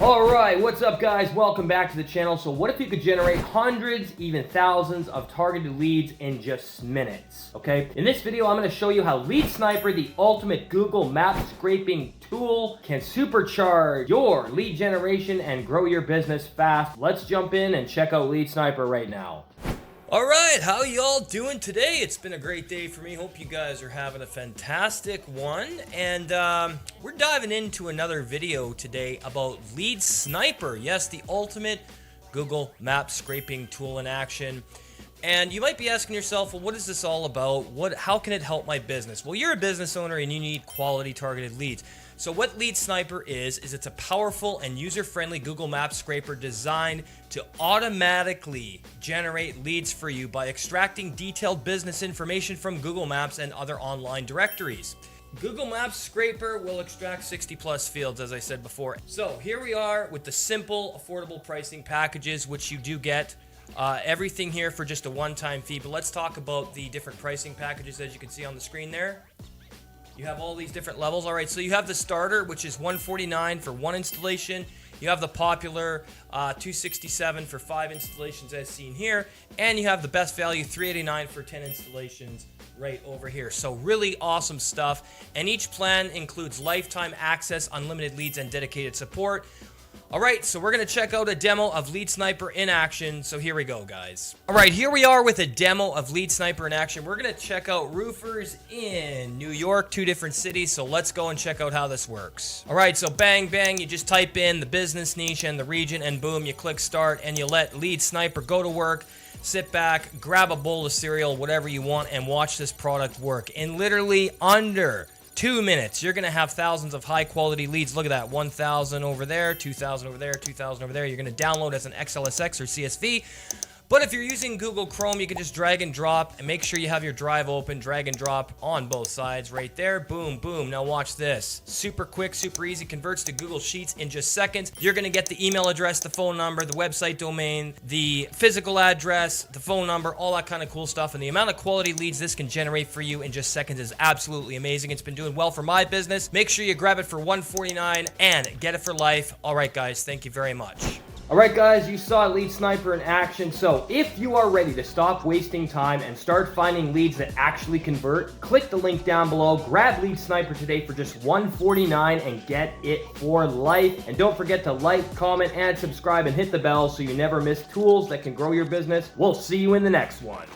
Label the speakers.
Speaker 1: Alright, what's up guys? Welcome back to the channel. So what if you could generate hundreds, even thousands of targeted leads in just minutes? Okay, in this video I'm going to show you how Lead Sniper, the ultimate Google Map scraping tool, can supercharge your lead generation and grow your business fast. Let's jump in and check out Lead Sniper right now.
Speaker 2: All right, how y'all doing today? It's been a great day for me. Hope you guys are having a fantastic one. And we're diving into another video today about Lead Sniper. Yes, the ultimate Google Map scraping tool in action. And you might be asking yourself, well, what is this all about? How can it help my business? Well, you're a business owner and you need quality targeted leads. So what Lead Sniper is it's a powerful and user-friendly Google Map scraper designed to automatically generate leads for you by extracting detailed business information from Google Maps and other online directories. Google Maps Scraper will extract 60 plus fields, as I said before. So here we are with the simple, affordable pricing packages, which you do get. Everything here for just a one-time fee. But let's talk about the different pricing packages as you can see on the screen there. You have all these different levels. All right, so you have the starter, which is $149 for one installation. You have the popular $267 for 5 installations as seen here. And you have the best value, $389 for 10 installations right over here. So really awesome stuff. And each plan includes lifetime access, unlimited leads, and dedicated support. All right, so we're going to check out a demo of Lead Sniper in action. So here we go, guys. All right, here we are with a demo of Lead Sniper in action. We're going to check out roofers in New York, 2 different cities. So let's go and check out how this works. All right, so bang, bang, you just type in the business niche and the region, and boom, you click start, and you let Lead Sniper go to work. Sit back, grab a bowl of cereal, whatever you want, and watch this product work. In literally under 2 minutes, you're going to have thousands of high-quality leads. Look at that, 1,000 over there, 2,000 over there, 2,000 over there. You're going to download as an XLSX or CSV. But if you're using Google Chrome, you can just drag and drop, and make sure you have your drive open, drag and drop on both sides right there. Boom, boom. Now watch this. Super quick, super easy, converts to Google Sheets in just seconds. You're going to get the email address, the phone number, the website domain, the physical address, the phone number, all that kind of cool stuff. And the amount of quality leads this can generate for you in just seconds is absolutely amazing. It's been doing well for my business. Make sure you grab it for $149 and get it for life. All right, guys, thank you very much.
Speaker 1: Alright guys, you saw Lead Sniper in action, so if you are ready to stop wasting time and start finding leads that actually convert, click the link down below, grab Lead Sniper today for just $149 and get it for life. And don't forget to like, comment, and subscribe and hit the bell so you never miss tools that can grow your business. We'll see you in the next one.